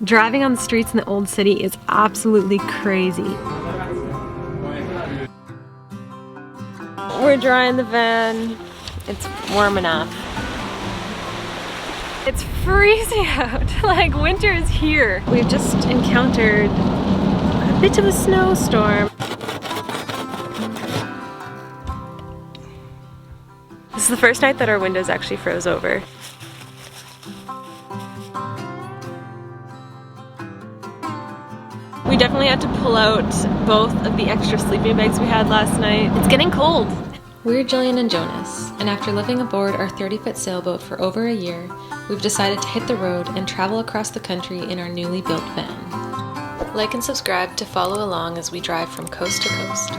Driving on the streets in the old city is absolutely crazy. We're drying the van. It's warm enough. It's freezing out. Like, winter is here. We've just encountered a bit of a snowstorm. This is the first night that our windows actually froze over. We definitely had to pull out both of the extra sleeping bags we had last night. It's getting cold. We're Jillian and Jonas, and after living aboard our 30-foot sailboat for over a year, we've decided to hit the road and travel across the country in our newly built van. Like and subscribe to follow along as we drive from coast to coast.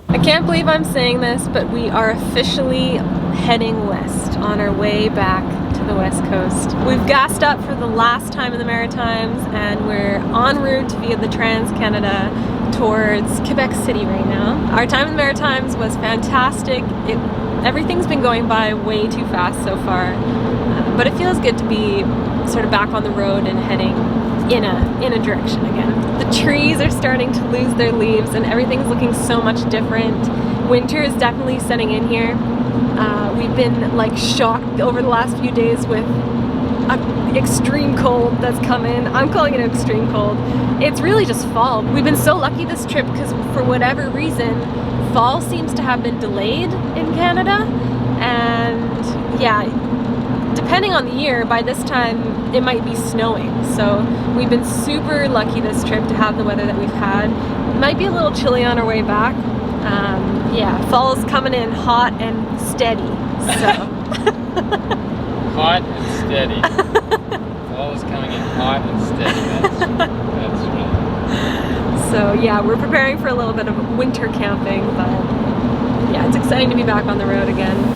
I can't believe I'm saying this, but we are officially heading west on our way back to the west coast. We've gassed up for the last time in the Maritimes and we're en route via the Trans-Canada towards Quebec City right now. Our time in the Maritimes was fantastic. Everything's been going by way too fast so far, but it feels good to be sort of back on the road and heading in a direction again. The trees are starting to lose their leaves and everything's looking so much different. Winter is definitely setting in here. We've been like shocked over the last few days with an extreme cold that's come in. I'm calling it extreme cold. It's really just fall. We've been so lucky this trip because for whatever reason, fall seems to have been delayed in Canada, and yeah, depending on the year, by this time it might be snowing. So we've been super lucky this trip to have the weather that we've had. It might be a little chilly on our way back. Yeah, fall's coming in hot and steady. So hot and steady. Fall is coming in hot and steady. That's right. So yeah, we're preparing for a little bit of winter camping, but yeah, it's exciting to be back on the road again.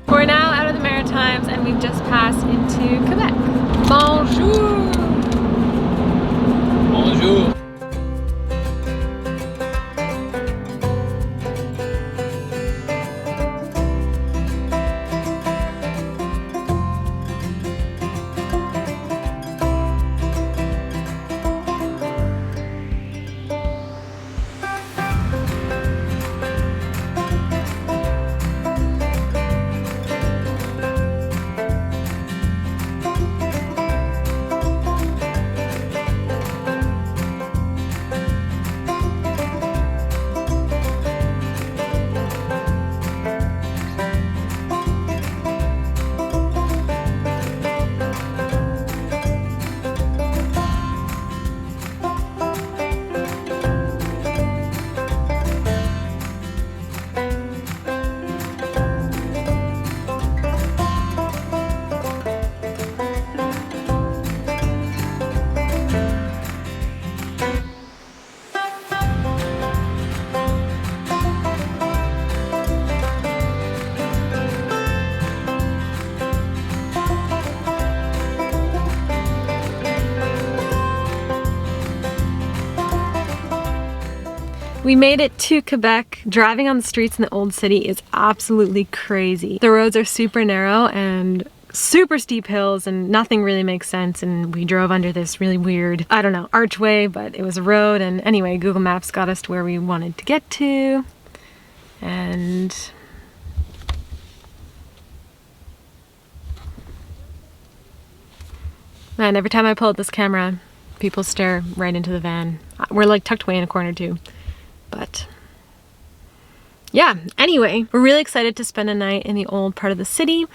We're now out of the Maritimes and we've just passed into Quebec. Bonjour! Bonjour! We made it to Quebec. Driving on the streets in the old city is absolutely crazy. The roads are super narrow and super steep hills and nothing really makes sense, and we drove under this really weird, I don't know, archway, but it was a road, and anyway, Google Maps got us to where we wanted to get to, and Man, every time I pull out this camera, people stare right into the van. We're like tucked away in a corner too. But yeah, anyway, we're really excited to spend a night in the old part of the city.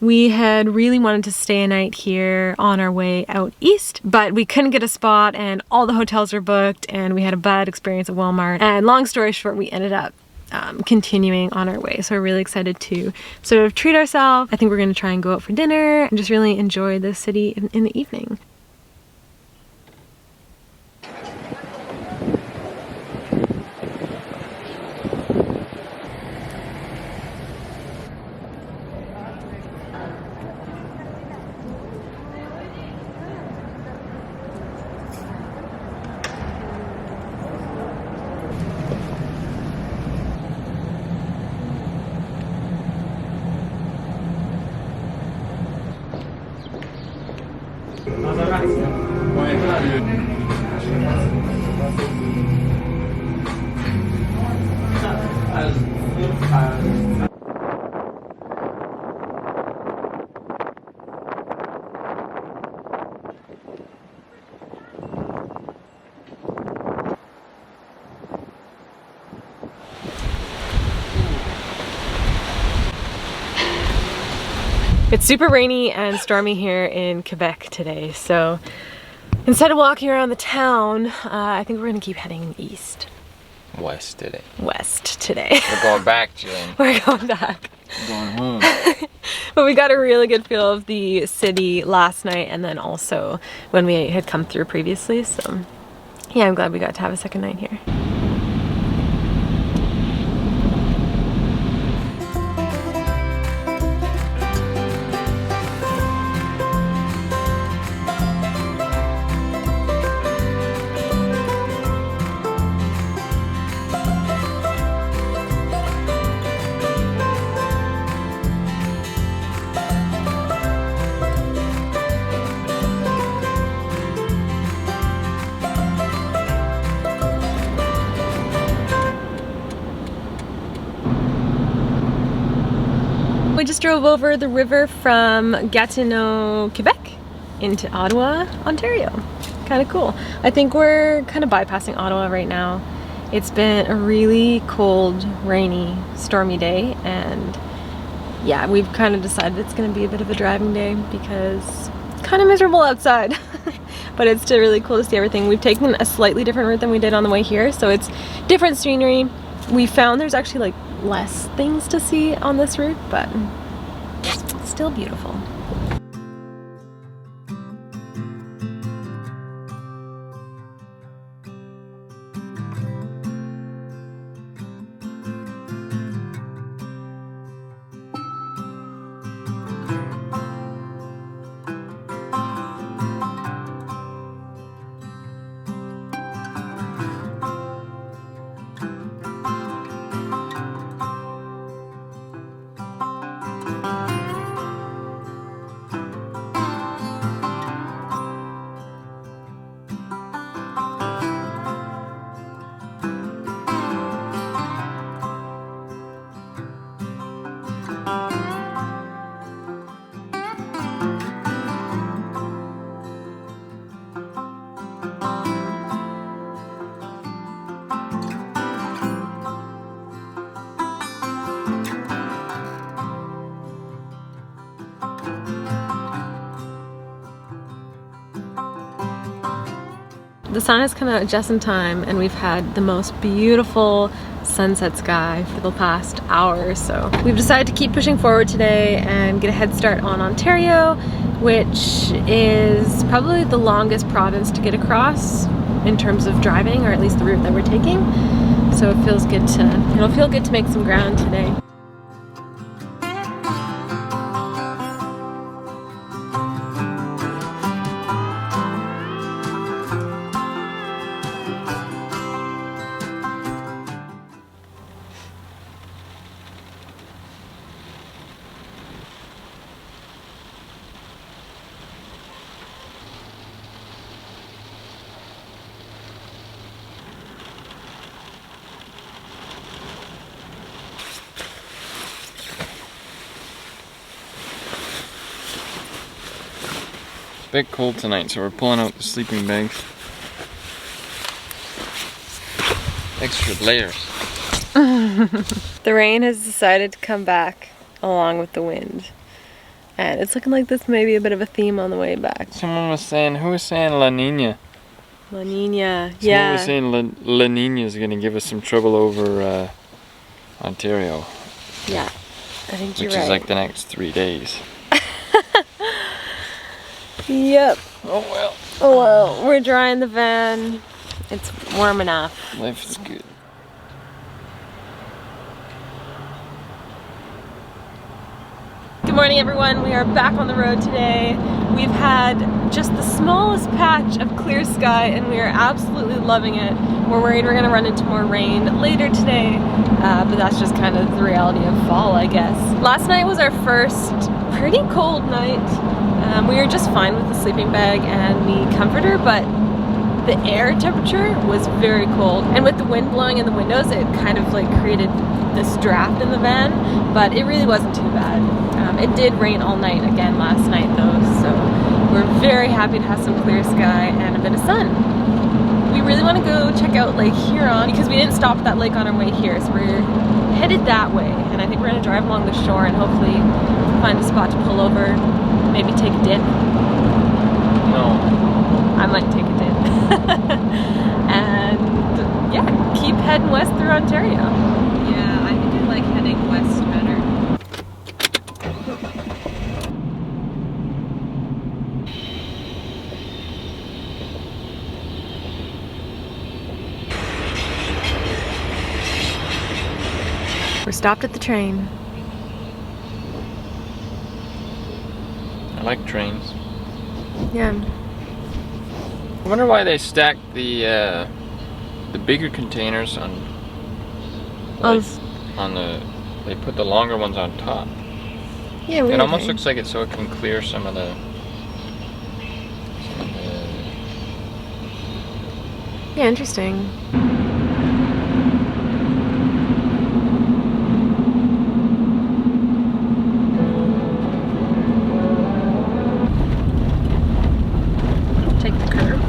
We had really wanted to stay a night here on our way out east, but we couldn't get a spot and all the hotels were booked and we had a bad experience at Walmart. And long story short, we ended up continuing on our way. So we're really excited to sort of treat ourselves. I think we're gonna try and go out for dinner and just really enjoy the city in the evening. It's super rainy and stormy here in Quebec today, so instead of walking around the town, I think we're gonna keep heading east. West today. West today. We're going back, Jillian. We're going back. We're going home. But we got a really good feel of the city last night and then also when we had come through previously, so yeah, I'm glad we got to have a second night here. We just drove over the river from Gatineau, Quebec into Ottawa, Ontario. Kind of cool. I think we're kind of bypassing Ottawa right now. It's been a really cold, rainy, stormy day, and yeah, we've kind of decided it's going to be a bit of a driving day because it's kind of miserable outside. But it's still really cool to see everything. We've taken a slightly different route than we did on the way here, so it's different scenery. We found there's actually like less things to see on this route, but still beautiful. The sun has come out just in time and we've had the most beautiful sunset sky for the past hour or so. We've decided to keep pushing forward today and get a head start on Ontario, which is probably the longest province to get across in terms of driving, or at least the route that we're taking. So it feels good it'll feel good to make some ground today. bit cold tonight, so we're pulling out the sleeping bags. Extra layers. The rain has decided to come back along with the wind. And it's looking like this may be a bit of a theme on the way back. Someone was saying, who was saying La Nina? La Nina, Someone yeah. was saying La Nina is going to give us some trouble over Ontario. Yeah, I think you're which right. is like the next 3 days. Yep. Oh well. Oh well, we're drying the van. It's warm enough. Life is good. Good morning, everyone. We are back on the road today. We've had just the smallest patch of clear sky and we are absolutely loving it. We're worried we're going to run into more rain later today, but that's just kind of the reality of fall, I guess. Last night was our first pretty cold night. We were just fine with the sleeping bag and the comforter, but the air temperature was very cold. And with the wind blowing in the windows, it kind of like created this draft in the van, but it really wasn't too bad. It did rain all night again last night though, so we're very happy to have some clear sky and a bit of sun. We really want to go check out Lake Huron because we didn't stop at that lake on our way here, so we're headed that way. And I think we're going to drive along the shore and hopefully find a spot to pull over, maybe take a dip. No. I might take a dip. And yeah, keep heading west through Ontario. Yeah, I think I like heading west better. We're stopped at the train. I like trains. Yeah. I wonder why they stack the bigger containers on the. They put the longer ones on top. Yeah, weird. It almost looks like it so it can clear some of the. Yeah, interesting. Take the curve.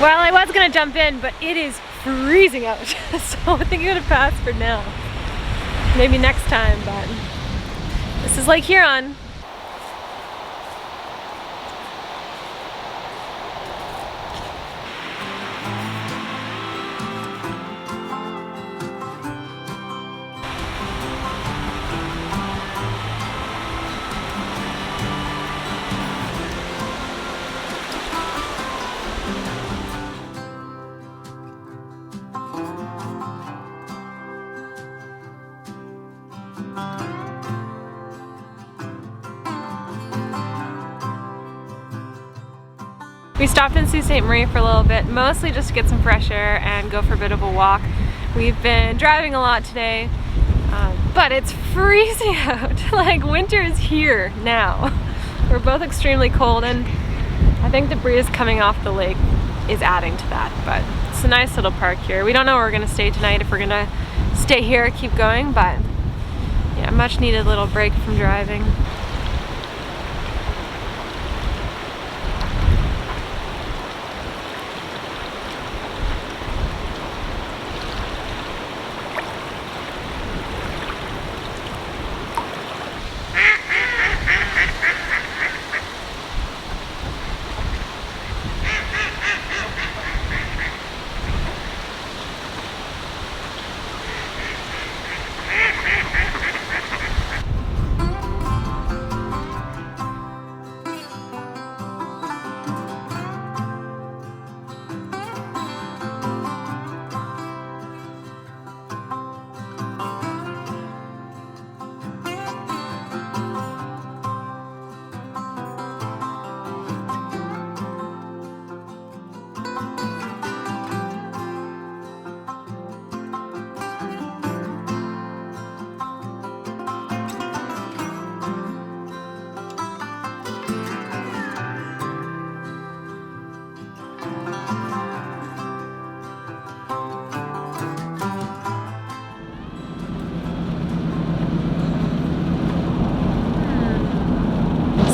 Well, I was gonna jump in, but it is freezing out, so I think I'm gonna pass for now. Maybe next time, but this is Lake Huron. We stopped in Sault Ste. Marie for a little bit, mostly just to get some fresh air and go for a bit of a walk. We've been driving a lot today, but it's freezing out. Like, winter is here now. We're both extremely cold, and I think the breeze coming off the lake is adding to that, but it's a nice little park here. We don't know where we're gonna stay tonight, if we're gonna stay here or keep going, but yeah, much needed little break from driving.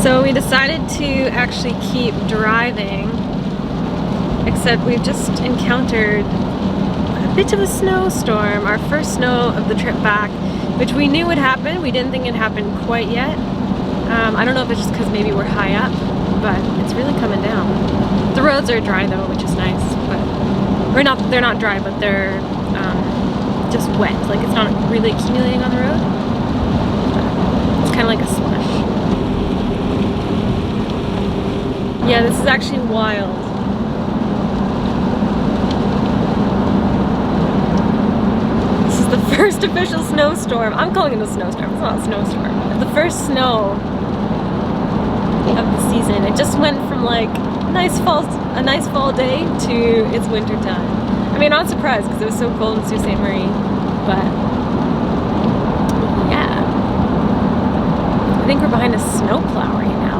So we decided to actually keep driving, except we've just encountered a bit of a snowstorm, our first snow of the trip back, which we knew would happen. We didn't think it happened quite yet. I don't know if it's just because maybe we're high up, but it's really coming down. The roads are dry though, which is nice, but they're not dry, but they're just wet. Like it's not really accumulating on the road. It's kind of like a slush. Yeah, this is actually wild. This is the first official snowstorm. I'm calling it a snowstorm. It's not a snowstorm. The first snow of the season. It just went from like a nice fall day to it's winter time. I mean, I'm not surprised because it was so cold in Sault Ste. Marie, but yeah. I think we're behind a snowplow right now.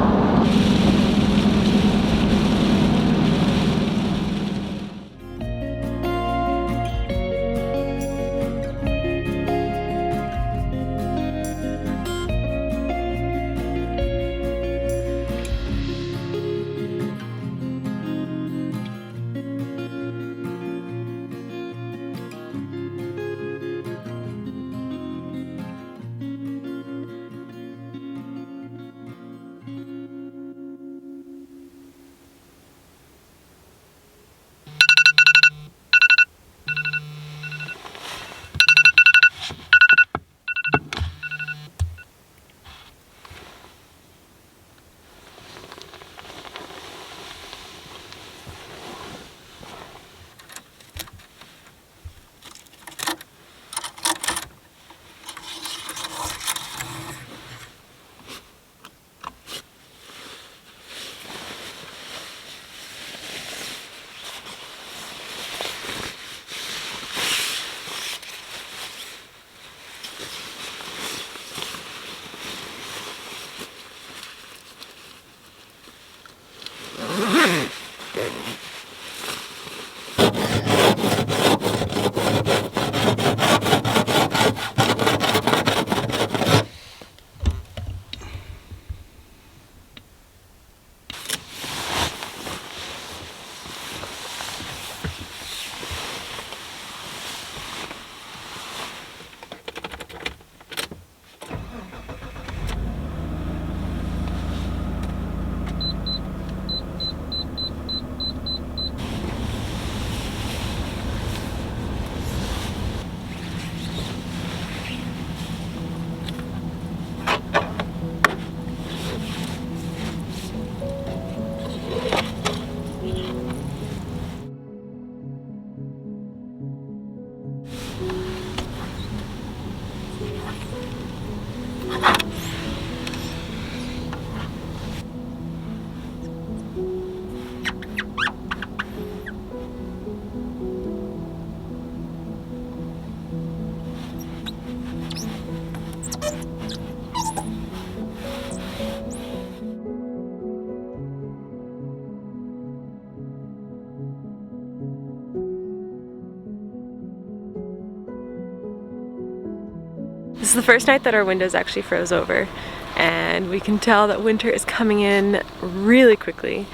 This is the first night that our windows actually froze over, and we can tell that winter is coming in really quickly,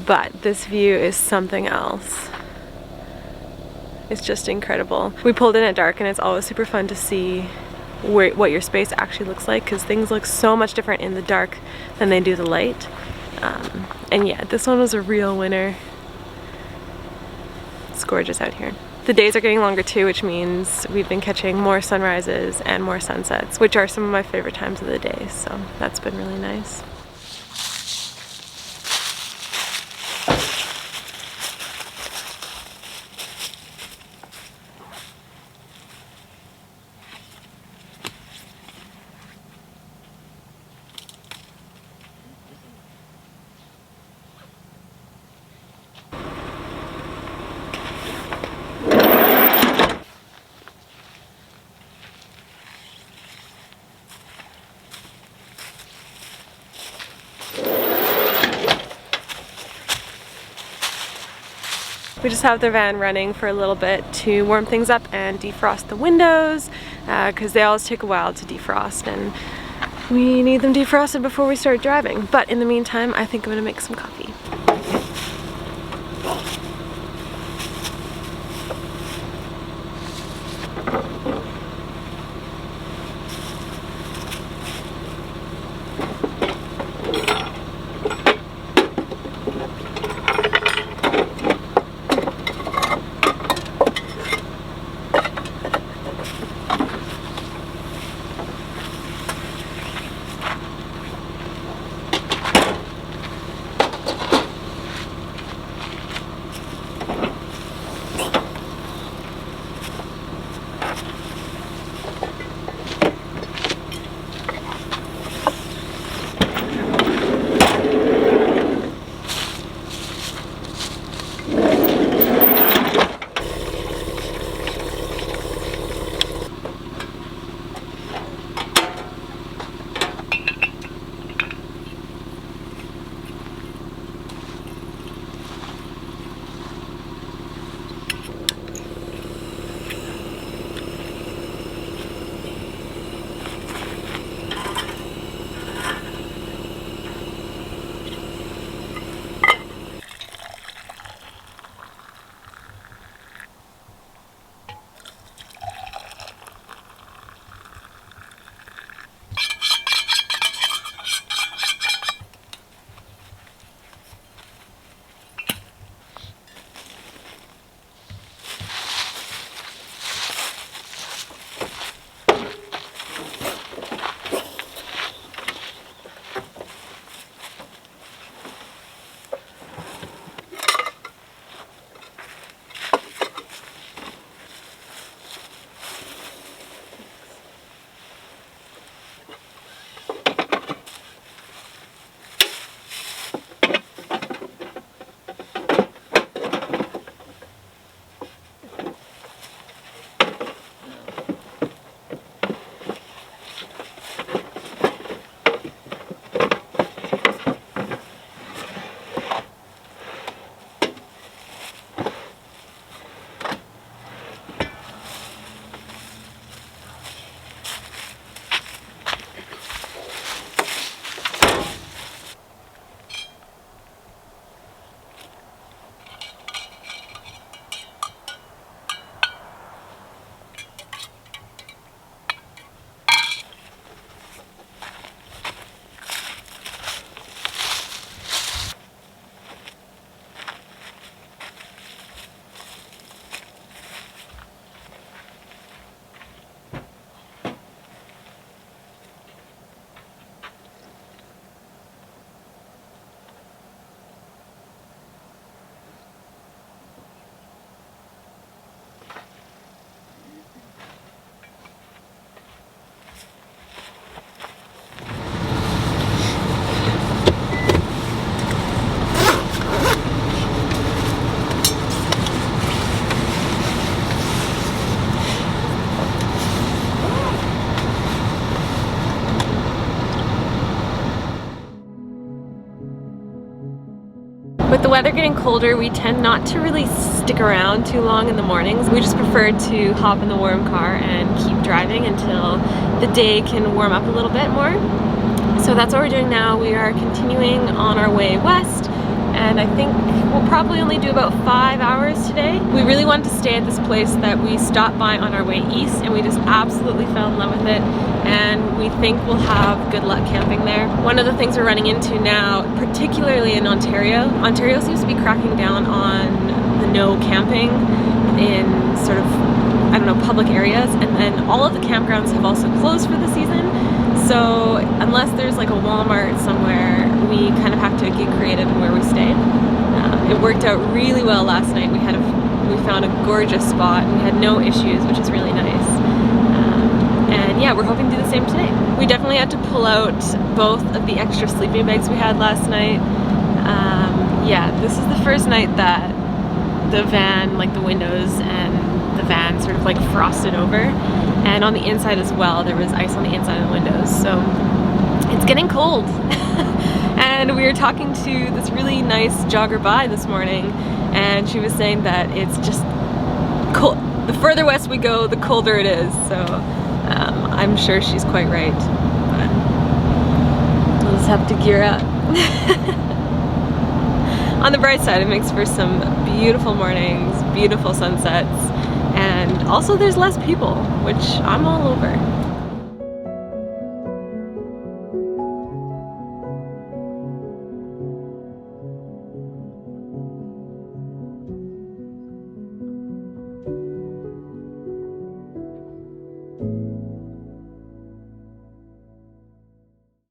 but this view is something else. It's just incredible. We pulled in at dark, and it's always super fun to see what your space actually looks like, because things look so much different in the dark than they do the light. And yeah, this one was a real winner. It's gorgeous out here. The days are getting longer too, which means we've been catching more sunrises and more sunsets, which are some of my favorite times of the day, so that's been really nice. We just have the van running for a little bit to warm things up and defrost the windows, because they always take a while to defrost, and We need them defrosted before we start driving, but in the meantime, I think I'm gonna make some coffee. With the weather getting colder, we tend not to really stick around too long in the mornings. We just prefer to hop in the warm car and keep driving until the day can warm up a little bit more. So that's what we're doing now. We are continuing on our way west, and I think we'll probably only do about 5 hours today. We really wanted to stay at this place that we stopped by on our way east, and we just absolutely fell in love with it, and we think we'll have good luck camping there. One of the things we're running into now, particularly in Ontario seems to be cracking down on the no camping in sort of, I don't know, public areas, and then all of the campgrounds have also closed for the season. So unless there's like a Walmart somewhere, we kind of have to get creative in where we stay. It worked out really well last night. We found a gorgeous spot and we had no issues, which is really nice. And yeah, we're hoping to do the same today. We definitely had to pull out both of the extra sleeping bags we had last night. Yeah, this is the first night that the van, like the windows and the van sort of like frosted over. And on the inside as well, there was ice on the inside of the windows. So it's getting cold. And we were talking to this really nice jogger by this morning, and she was saying that it's just cold. The further west we go, the colder it is. So I'm sure she's quite right. But have to gear up. On the bright side, it makes for some beautiful mornings, beautiful sunsets, and also there's less people, which I'm all over.